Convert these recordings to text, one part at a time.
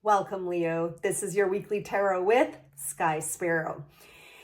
Welcome, Leo. This is your weekly tarot with Sky Sparrow.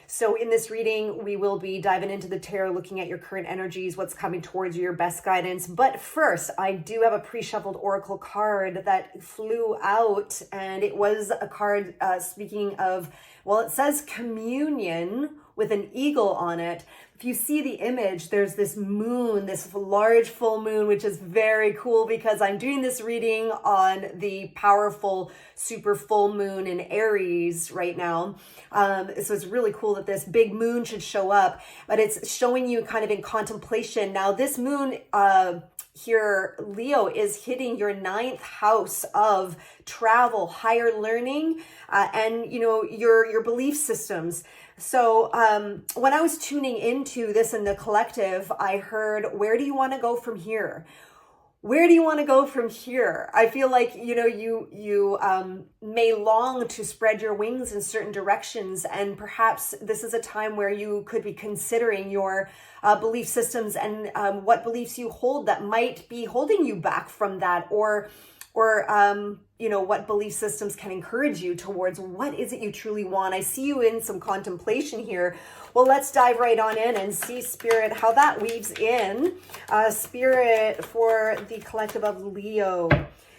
So in this reading, we will be diving into the tarot, looking at your current energies, what's coming towards you, your best guidance. But first, I do have a pre-shuffled oracle card that flew out, and it was a card speaking of, well, it says communion with an eagle on it. If you see the image, there's this moon, this large full moon, which is very cool because I'm doing this reading on the powerful super full moon in Aries right now. So it's really cool that this big moon should show up, but it's showing you kind of in contemplation. Now this moon here, Leo, is hitting your 9th house of travel, higher learning, and your belief systems. So when I was tuning into this in the collective, I heard, where do you want to go from here? Where do you want to go from here? I feel like, you may long to spread your wings in certain directions. And perhaps this is a time where you could be considering your belief systems and what beliefs you hold that might be holding you back from that, or what belief systems can encourage you towards what is it you truly want. I see you in some contemplation here. Well, let's dive right on in and see, Spirit, how that weaves in. Spirit, for the collective of Leo,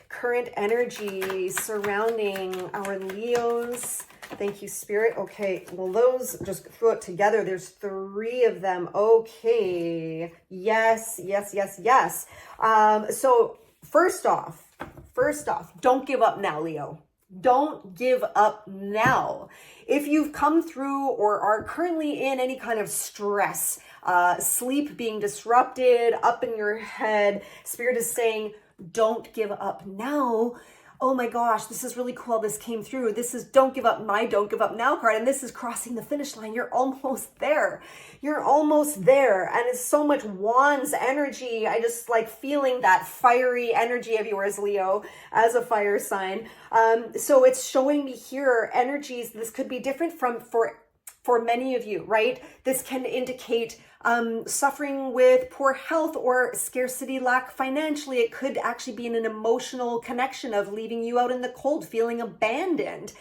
current energy surrounding our Leos. Thank you, Spirit. Okay, well, those, just throw it together. There's 3 of them. Okay, yes. So first off, don't give up now, Leo. Don't give up now. If you've come through or are currently in any kind of stress, sleep being disrupted, up in your head, Spirit is saying, don't give up now. Oh my gosh, this is really cool. This came through. This is don't give up now card. And this is crossing the finish line. You're almost there. You're almost there. And it's so much wands energy. I just like feeling that fiery energy of yours, Leo, as a fire sign. So it's showing me here energies. This could be different for many of you, right? This can indicate suffering with poor health or scarcity, lack financially. It could actually be in an emotional connection of leaving you out in the cold, feeling abandoned.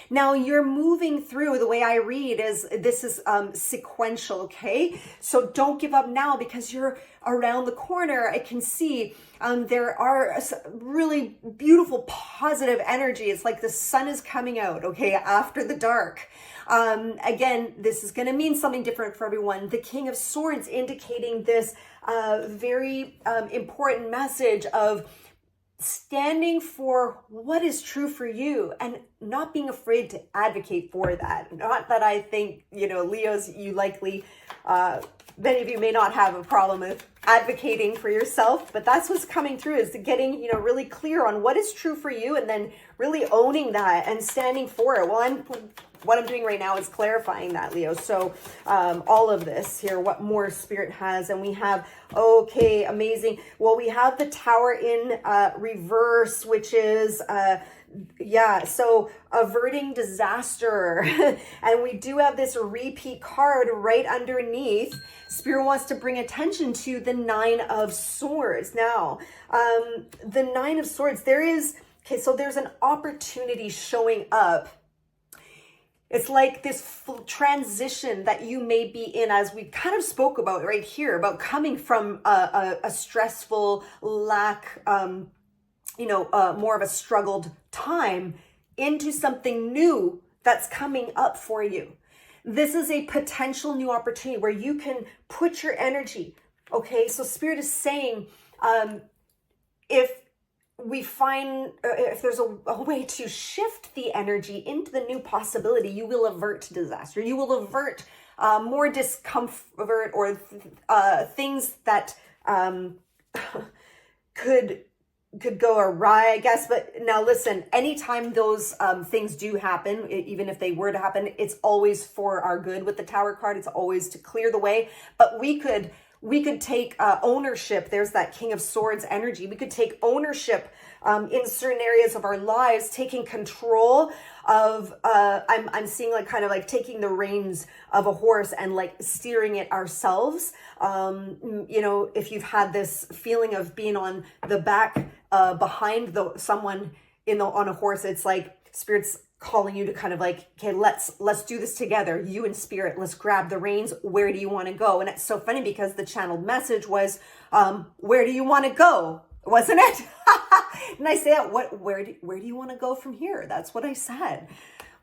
Now you're moving through, the way I read is this is sequential, okay? So don't give up now because you're around the corner. I can see there are really beautiful positive energy. It's like the sun is coming out, okay, after the dark. Again, this is going to mean something different for everyone. The King of Swords indicating this very important message of standing for what is true for you and not being afraid to advocate for that. Not that I think, Leos, you likely, many of you may not have a problem with advocating for yourself, but that's what's coming through, is getting, really clear on what is true for you and then really owning that and standing for it. Well, what I'm doing right now is clarifying that, Leo. So all of this here, what more Spirit has. And we have, okay, amazing. Well, we have the Tower in reverse, which is, so averting disaster. And we do have this repeat card right underneath. Spirit wants to bring attention to the 9 of Swords. Now, the 9 of Swords, there's an opportunity showing up. It's like this transition that you may be in, as we kind of spoke about right here, about coming from a stressful lack, more of a struggled time into something new that's coming up for you. This is a potential new opportunity where you can put your energy. Okay, so Spirit is saying, if there's a way to shift the energy into the new possibility, you will avert disaster. You will avert more discomfort or things that could go awry, I guess. But now listen, anytime those things do happen, even if they were to happen, it's always for our good with the Tower card. It's always to clear the way. But we could take ownership. There's that King of Swords energy. We could take ownership in certain areas of our lives, taking control of, I'm seeing like kind of like taking the reins of a horse and like steering it ourselves. If you've had this feeling of being on the back behind someone on a horse, it's like Spirit's calling you to kind of like, okay, let's do this together. You and Spirit, let's grab the reins. Where do you want to go? And it's so funny because the channeled message was, where do you want to go? Wasn't it? And I say, where do you want to go from here? That's what I said.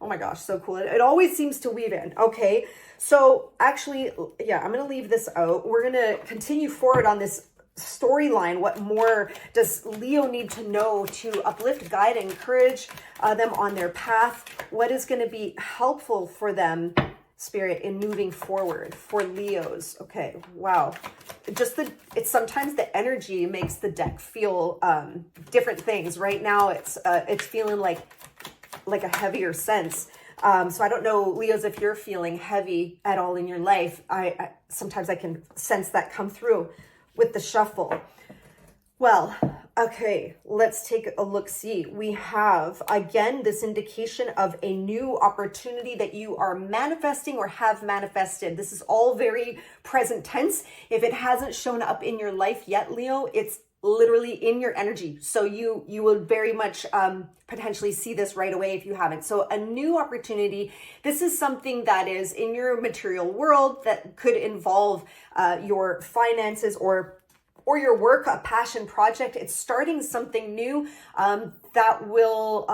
Oh my gosh, so cool. It always seems to weave in. Okay, so actually, yeah, I'm going to leave this out. We're going to continue forward on this storyline. What more does Leo need to know to uplift, guide, and encourage them on their path? What is going to be helpful for them, Spirit, in moving forward for Leos? Okay, wow. It's sometimes the energy makes the deck feel different things. Right now, it's feeling like a heavier sense. So I don't know, Leos, if you're feeling heavy at all in your life. I sometimes I can sense that come through with the shuffle. Well, okay, let's take a look-see. We have, again, this indication of a new opportunity that you are manifesting or have manifested. This is all very present tense. If it hasn't shown up in your life yet, Leo, it's literally in your energy. So you will very much potentially see this right away if you haven't. So a new opportunity. This is something that is in your material world that could involve your finances or your work, a passion project. It's starting something new that will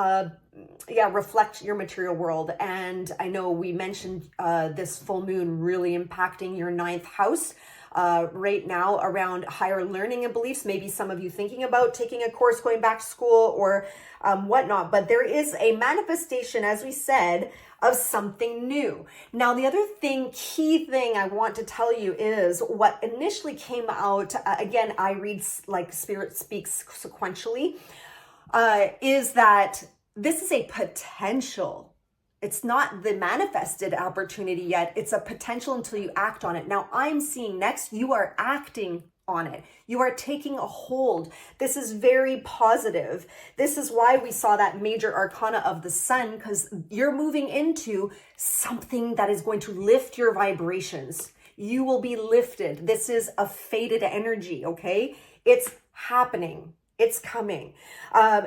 reflect your material world. And I know we mentioned this full moon really impacting your 9th house right now around higher learning and beliefs. Maybe some of you thinking about taking a course, going back to school or whatnot. But there is a manifestation, as we said, of something new. Now, the other key thing I want to tell you is what initially came out, again, I read like Spirit speaks sequentially, is that this is a potential. It's not the manifested opportunity yet. It's a potential until you act on it. Now, I'm seeing next, you are acting on it. You are taking a hold. This is very positive. This is why we saw that major arcana of the sun, because you're moving into something that is going to lift your vibrations. You will be lifted. This is a fated energy, okay? It's happening. It's coming.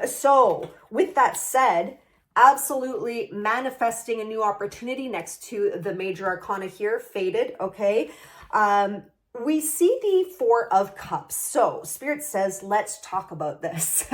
So with that said, absolutely manifesting a new opportunity next to the major arcana here, fated, okay? We see the 4 of Cups. So Spirit says, let's talk about this.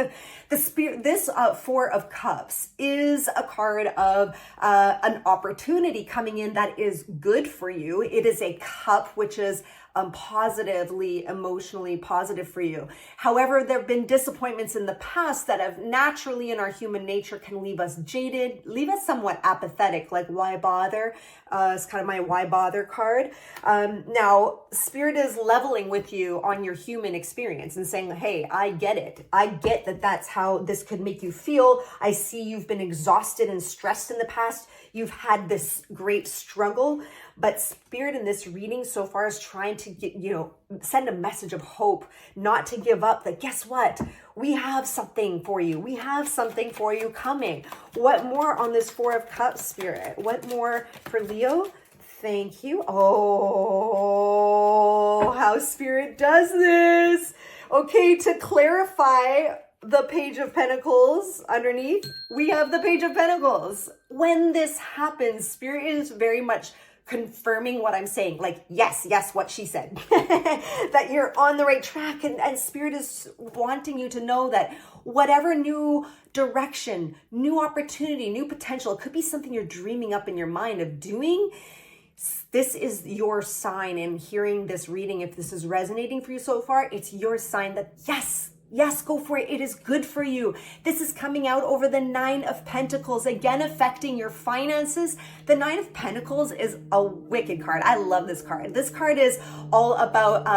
This 4 of Cups is a card of an opportunity coming in that is good for you. It is a cup, which is positively, emotionally positive for you. However, there have been disappointments in the past that have naturally in our human nature can leave us jaded, leave us somewhat apathetic, like why bother? It's kind of my why bother card. Now, Spirit is leveling with you on your human experience and saying, hey, I get it. I get that that's how this could make you feel. I see you've been exhausted and stressed in the past. You've had this great struggle, but Spirit in this reading so far is trying to get, send a message of hope, not to give up, that guess what? We have something for you. We have something for you coming. What more on this 4 of Cups, Spirit? What more for Leo? Thank you. Oh, how Spirit does this. Okay, to clarify, the Page of Pentacles underneath, we have the Page of Pentacles. When this happens, Spirit is very much confirming what I'm saying. Like, yes, what she said. That you're on the right track. And Spirit is wanting you to know that whatever new direction, new opportunity, new potential, it could be something you're dreaming up in your mind of doing. This is your sign. And hearing this reading, if this is resonating for you so far, it's your sign that yes, go for it. It is good for you. This is coming out over the 9 of Pentacles, again, affecting your finances. The 9 of Pentacles is a wicked card. I love this card. This card is all about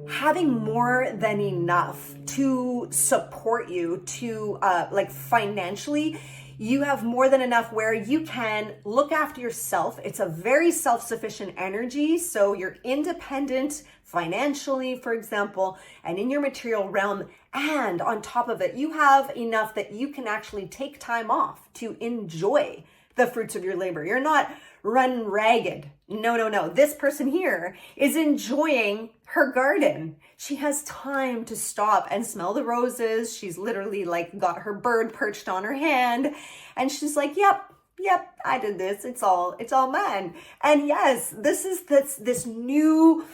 having more than enough to support you, to like financially. You have more than enough where you can look after yourself. It's a very self-sufficient energy. So you're independent financially, for example, and in your material realm. And on top of it, you have enough that you can actually take time off to enjoy the fruits of your labor. You're not run ragged. No, no, no. This person here is enjoying her garden. She has time to stop and smell the roses. She's literally like got her bird perched on her hand, and she's like, yep, I did this. It's all mine. And yes, this is this new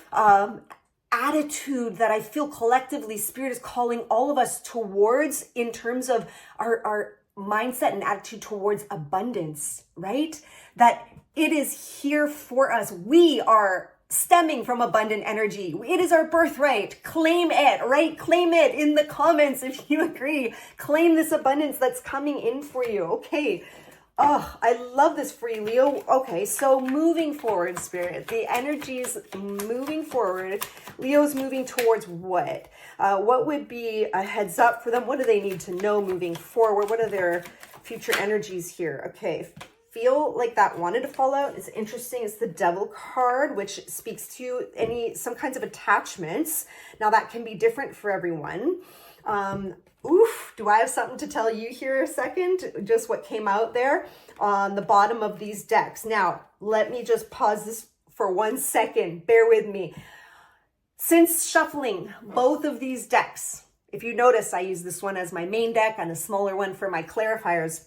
attitude that I feel collectively Spirit is calling all of us towards in terms of our mindset and attitude towards abundance, right? That it is here for us. We are stemming from abundant energy. It is our birthright. Claim it, right? Claim it in the comments if you agree. Claim this abundance that's coming in for you. Okay. Oh, I love this for you, Leo. Okay, so moving forward, Spirit, the energies moving forward. Leo's moving towards what? What would be a heads up for them? What do they need to know moving forward? What are their future energies here? Okay, feel like that wanted to fall out. It's interesting. It's the Devil card, which speaks to some kinds of attachments. Now that can be different for everyone. Oof, do I have something to tell you here a second? Just what came out there on the bottom of these decks. Now, let me just pause this for 1 second. Bear with me. Since shuffling both of these decks, if you notice, I use this one as my main deck and a smaller one for my clarifiers.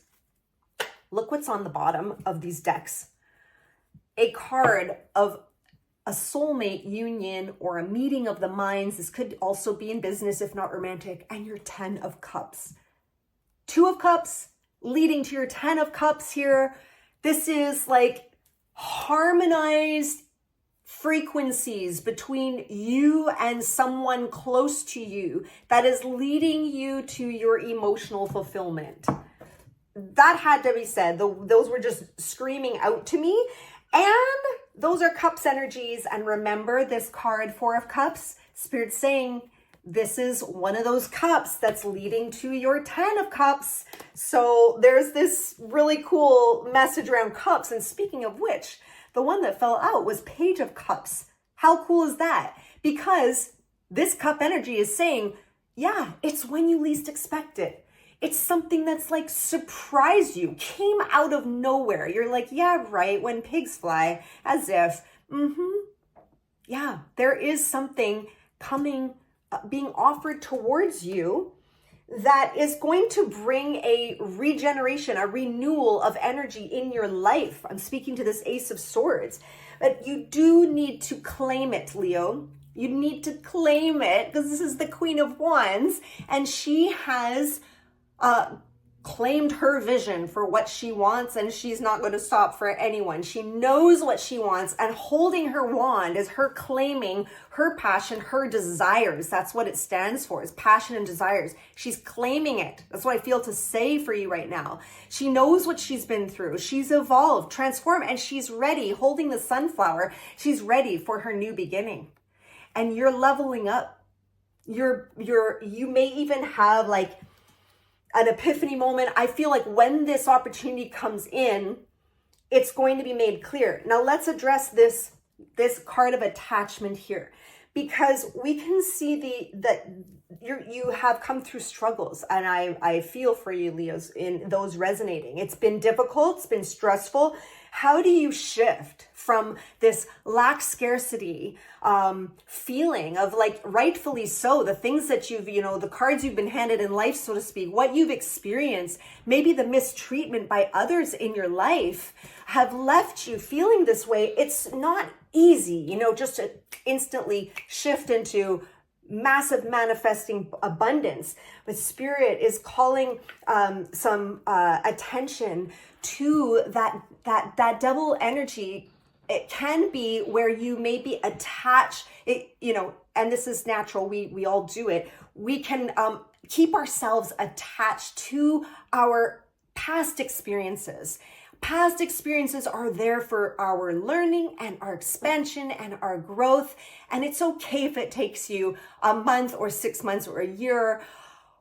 Look what's on the bottom of these decks. A card of a soulmate union or a meeting of the minds. This could also be in business, if not romantic. And your 10 of cups. 2 of cups leading to your 10 of cups here. This is like harmonized frequencies between you and someone close to you that is leading you to your emotional fulfillment. That had to be said. Those were just screaming out to me. And those are cups energies. And remember this card, 4 of cups, Spirit's saying this is one of those cups that's leading to your 10 of cups. So there's this really cool message around cups. And speaking of which, the one that fell out was Page of Cups. How cool is that? Because this cup energy is saying, yeah, it's when you least expect it. It's something that's like surprised you, came out of nowhere. You're like, yeah, right, when pigs fly, as if, yeah, there is something coming, being offered towards you that is going to bring a regeneration, a renewal of energy in your life. I'm speaking to this Ace of Swords, but you do need to claim it, Leo. You need to claim it because this is the Queen of Wands, and she has claimed her vision for what she wants, and she's not going to stop for anyone. She knows what she wants, and holding her wand is her claiming her passion, her desires. That's what it stands for, is passion and desires. She's claiming it. That's what I feel to say for you right now. She knows what she's been through. She's evolved, transformed, and she's ready, holding the sunflower. She's ready for her new beginning. And you're leveling up. You may even have like an epiphany moment. I feel like when this opportunity comes in, it's going to be made clear. Now let's address this card of attachment here, because we can see that you have come through struggles, and I feel for you, Leos, in those resonating. It's been difficult, it's been stressful. How do you shift from this lack scarcity feeling of, like, rightfully so, the things that you've, the cards you've been handed in life, so to speak, what you've experienced, maybe the mistreatment by others in your life have left you feeling this way. It's not easy, just to instantly shift into massive manifesting abundance. But Spirit is calling some attention to that double energy. It can be where you may be attached, and this is natural. We all do it. We can keep ourselves attached to our past experiences. Past experiences are there for our learning and our expansion and our growth. And it's okay if it takes you a month or 6 months or a year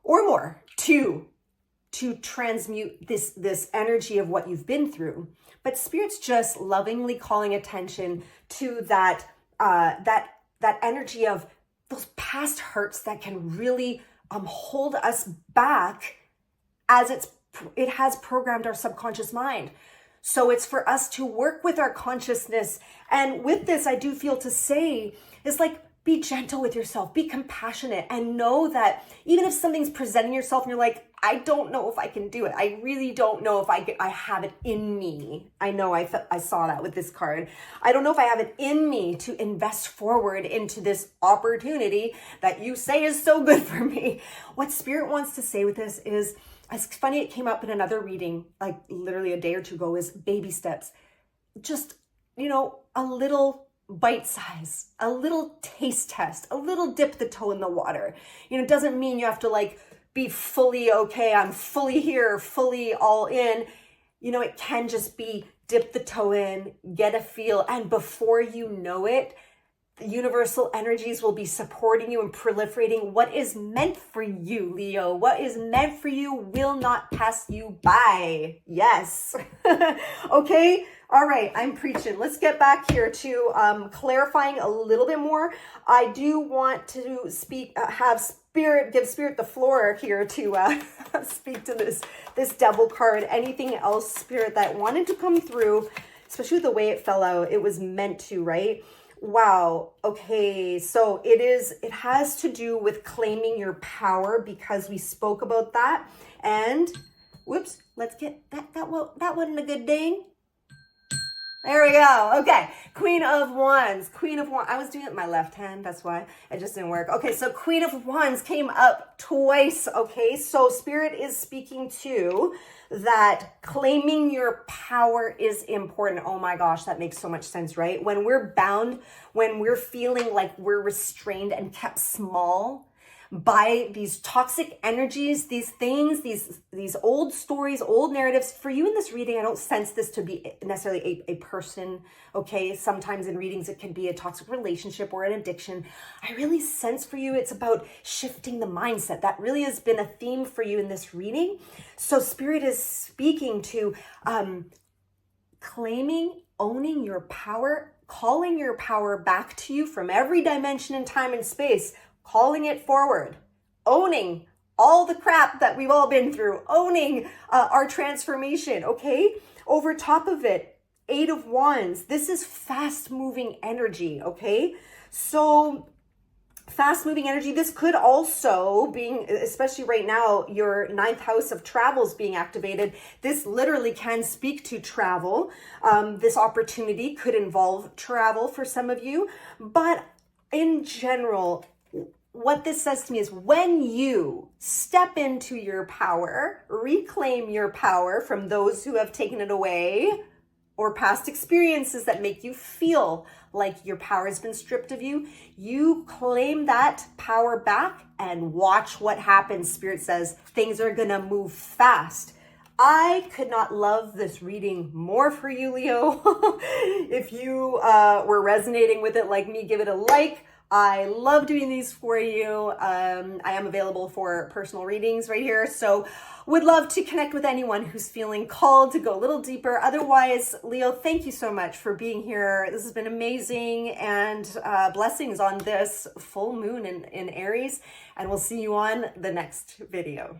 or more to transmute this energy of what you've been through. But Spirit's just lovingly calling attention to that energy of those past hurts that can really hold us back, as it has programmed our subconscious mind. So it's for us to work with our consciousness. And with this, I do feel to say is like, be gentle with yourself, be compassionate, and know that even if something's presenting yourself and you're like, I don't know if I can do it. I really don't know if I have it in me. I know I saw that with this card. I don't know if I have it in me to invest forward into this opportunity that you say is so good for me. What Spirit wants to say with this is, it's funny, it came up in another reading, like literally a day or two ago, is baby steps. Just, a little bite size, a little taste test, a little dip the toe in the water. It doesn't mean you have to like be fully okay, I'm fully here, fully all in. It can just be dip the toe in, get a feel, and before you know it, the universal energies will be supporting you and proliferating what is meant for you, Leo. What is meant for you will not pass you by. Yes. Okay. All right. I'm preaching. Let's get back here to clarifying a little bit more. I do want to give Spirit the floor here to speak to this Devil card. Anything else, Spirit, that wanted to come through, especially the way it fell out, it was meant to, right? Wow. Okay. So it has to do with claiming your power, because we spoke about that. And whoops, let's get that wasn't a good ding. There we go. Okay. Queen of Wands. I was doing it with my left hand. That's why it just didn't work. Okay. So Queen of Wands came up twice. Okay. So Spirit is speaking to that claiming your power is important. Oh my gosh, that makes so much sense, right? When we're bound, when we're feeling like we're restrained and kept small by these toxic energies, these things, these old stories, old narratives. For you in this reading, I don't sense this to be necessarily a person, okay? Sometimes in readings, it can be a toxic relationship or an addiction. I really sense for you, it's about shifting the mindset. That really has been a theme for you in this reading. So Spirit is speaking to claiming, owning your power, calling your power back to you from every dimension in time and space, calling it forward, owning all the crap that we've all been through, owning our transformation, okay? Over top of it, 8 of Wands. This is fast-moving energy, okay? So fast-moving energy, this could also, being, especially right now, your 9th house of travels being activated. This literally can speak to travel. This opportunity could involve travel for some of you, but in general, what this says to me is when you step into your power, reclaim your power from those who have taken it away, or past experiences that make you feel like your power has been stripped of you, you claim that power back and watch what happens. Spirit says things are gonna move fast. I could not love this reading more for you, Leo. If you were resonating with it like me, give it a like. I love doing these for you. I am available for personal readings right here. So would love to connect with anyone who's feeling called to go a little deeper. Otherwise, Leo, thank you so much for being here. This has been amazing, and blessings on this full moon in Aries. And we'll see you on the next video.